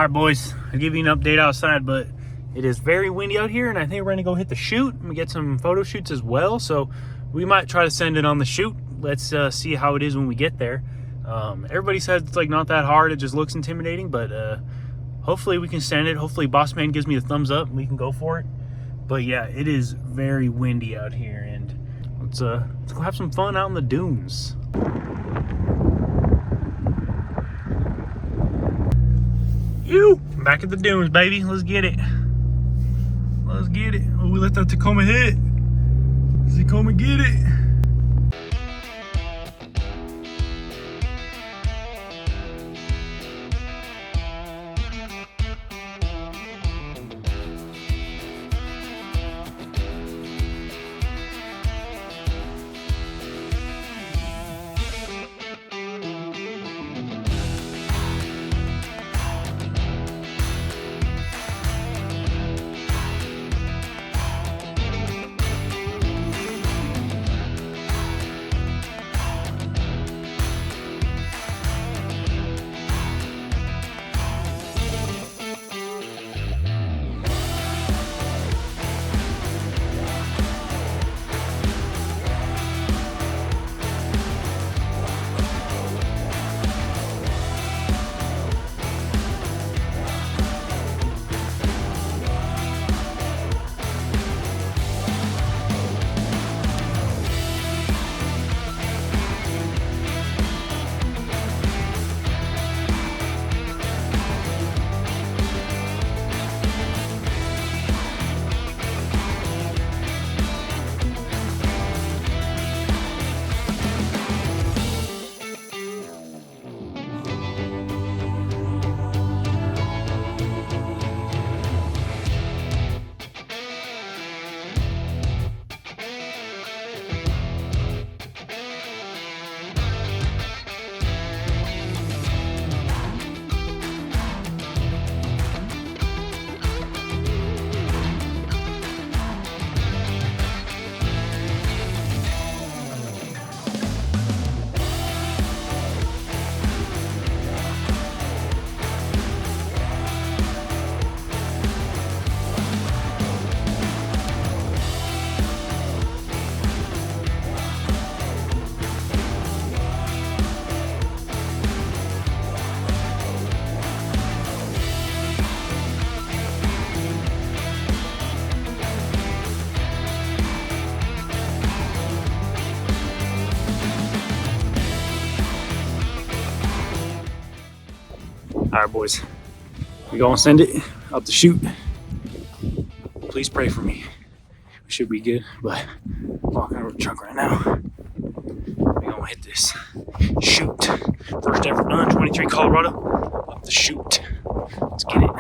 All right, boys, I'll give you an update outside, but it is very windy out here, and I think we're gonna go hit the chute and get some photo shoots as well. So we might try to send it on the chute. Let's see how it is when we get there. Everybody says it's like not that hard, it just looks intimidating, but hopefully we can send it. Hopefully Boss Man gives me the thumbs up and we can go for it. But yeah, it is very windy out here, and let's go have some fun out in the dunes. Back at the dunes, baby. Let's get it. Let's get it. Oh, we let that Tacoma hit. Tacoma get it. All right, boys, we gonna send it up the chute. Please pray for me. We should be good, but I'm walking over the truck right now. We gonna hit this chute. First ever done, 23 Colorado, up the chute. Let's get it.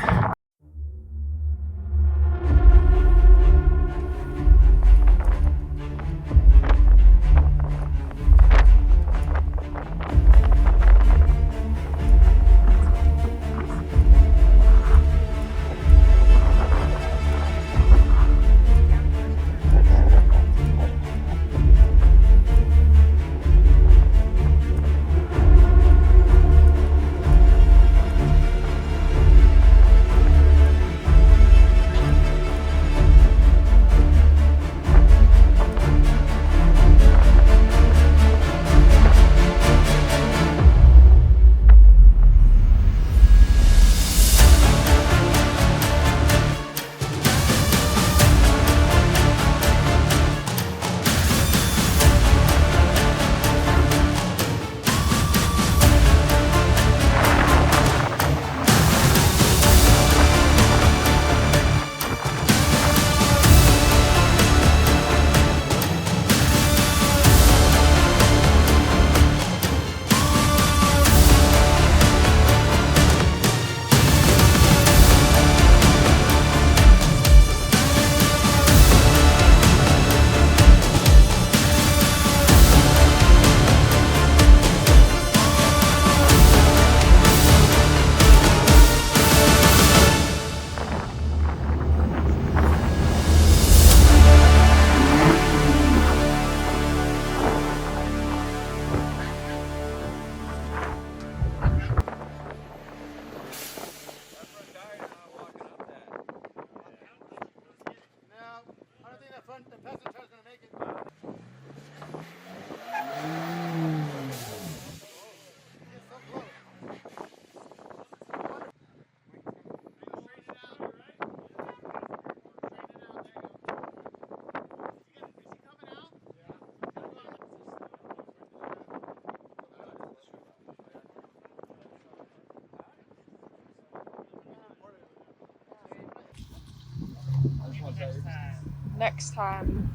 Next time.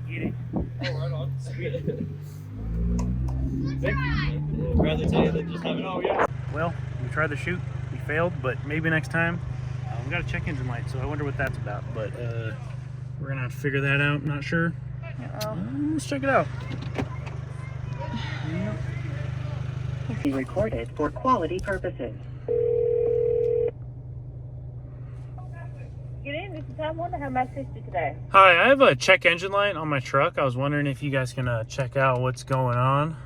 Get it. Oh, right on. Sweet. Thank you. I'd rather tell you than just have it. Oh, yeah. Well, we tried the chute. We failed, but maybe next time. We got a check engine light, so I wonder what that's about. But we're gonna have to figure that out. Not sure. Let's check it out. Be recorded for quality purposes. Get in, this is time one to have my sister today. Hi, I have a check engine light on my truck. I was wondering if you guys can check out what's going on.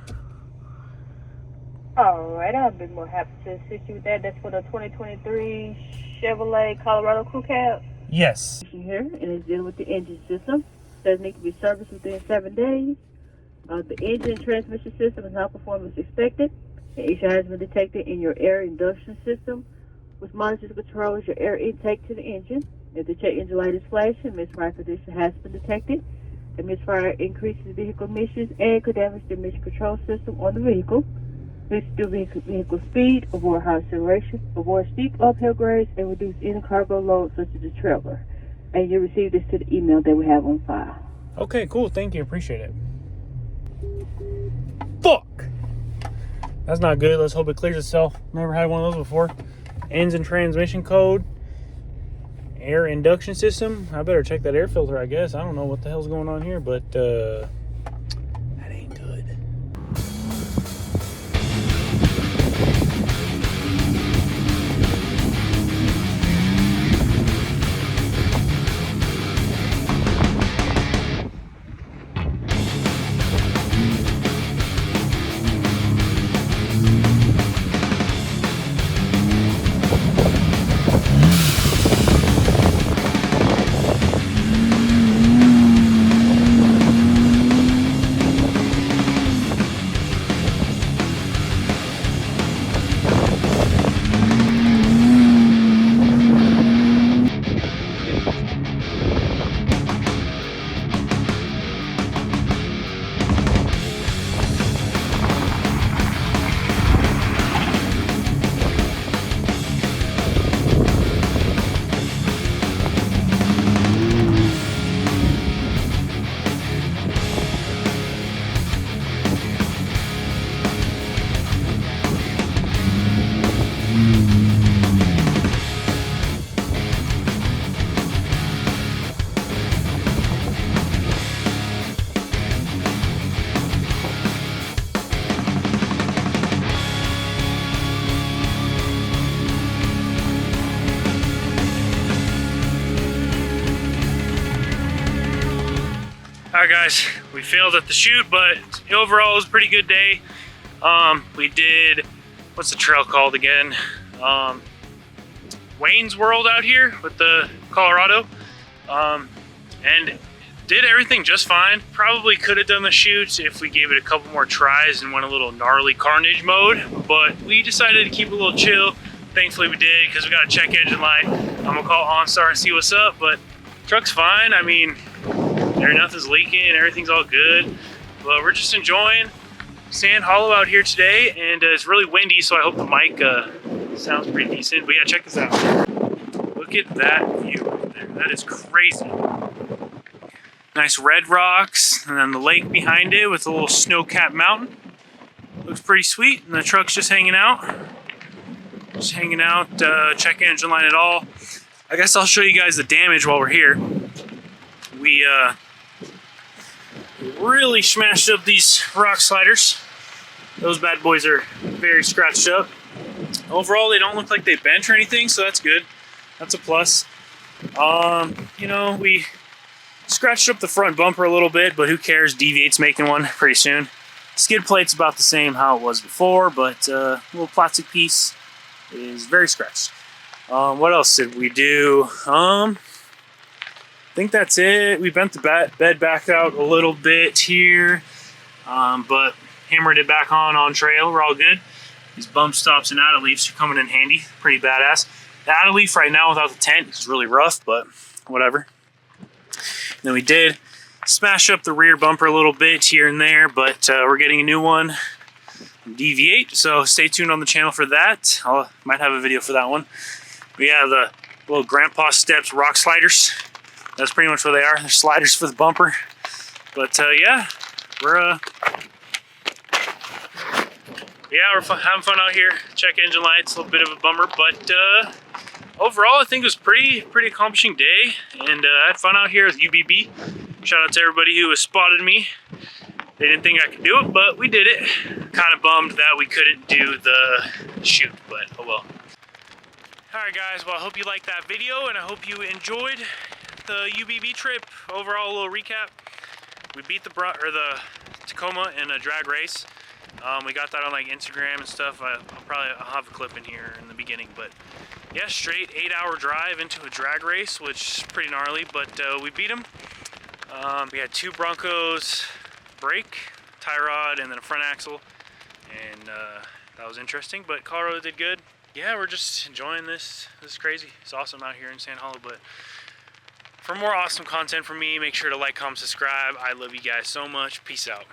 Alright, I'll be more happy to assist you with that. That's for the 2023 Chevrolet Colorado Crew Cab. Yes. Here, and it's dealing with the engine system. Does need to be serviced within 7 days. The engine and transmission system is not performing as expected. The issue has been detected in your air induction system, which monitors and controls your air intake to the engine. If the check engine light is flashing, misfire condition has been detected. The misfire increases vehicle emissions and could damage the emission control system on the vehicle. Reduce vehicle speed, avoid high acceleration, avoid steep uphill grades, and reduce any cargo load such as the trailer. And you receive this to the email that we have on file. Okay, cool. Thank you. Appreciate it. Fuck! That's not good. Let's hope it clears itself. Never had one of those before. Engine transmission code. Air induction system. I better check that air filter, I guess. I don't know what the hell's going on here, but that ain't good. Alright guys, we failed at the chute, but overall it was a pretty good day. We did, what's the trail called again? Wayne's World out here with the Colorado. And did everything just fine. Probably could have done the chutes if we gave it a couple more tries and went a little gnarly carnage mode, but we decided to keep it a little chill. Thankfully we did, because we got a check engine light. I'm gonna call OnStar and see what's up, but truck's fine. I mean, nothing's leaking, everything's all good. But we're just enjoying Sand Hollow out here today, and it's really windy, so I hope the mic sounds pretty decent. But yeah, check this out. Look at that view right there. That is crazy. Nice red rocks, and then the lake behind it with a little snow-capped mountain. Looks pretty sweet, and the truck's just hanging out. Just hanging out, check engine light at all. I guess I'll show you guys the damage while we're here. We really smashed up these rock sliders. Those bad boys are very scratched up. Overall, they don't look like they bent or anything, so that's good. That's a plus. You know, we scratched up the front bumper a little bit, but who cares? Deviate's making one pretty soon. Skid plate's about the same how it was before, but a little plastic piece is very scratched. What else did we do? think that's it. We bent the bed back out a little bit here, but hammered it back on trail. We're all good. These bump stops and out leafs are coming in handy. Pretty badass. The out leaf right now without the tent is really rough, but whatever. Then we did smash up the rear bumper a little bit here and there, but we're getting a new one, DV8, so stay tuned on the channel for that. I might have a video for that one. But yeah, the little Grandpa Steps rock sliders, that's pretty much what they are. They're sliders for the bumper. But yeah, we're having fun out here. Check engine lights, a little bit of a bummer, but overall I think it was pretty accomplishing day, and I had fun out here with UBB. Shout out to everybody who has spotted me. They didn't think I could do it, but we did it. Kind of bummed that we couldn't do the shoot, but oh well. Alright guys, well I hope you liked that video, and I hope you enjoyed the UBB trip. Overall, a little recap. We beat the Tacoma in a drag race. We got that on like Instagram and stuff. I'll have a clip in here in the beginning, but yeah, straight 8-hour drive into a drag race, which is pretty gnarly, but we beat them. We had 2 Broncos brake, tie rod, and then a front axle, and that was interesting, but Colorado did good. Yeah, we're just enjoying this. This is crazy. It's awesome out here in Sandhollow, but for more awesome content from me, make sure to like, comment, subscribe. I love you guys so much. Peace out.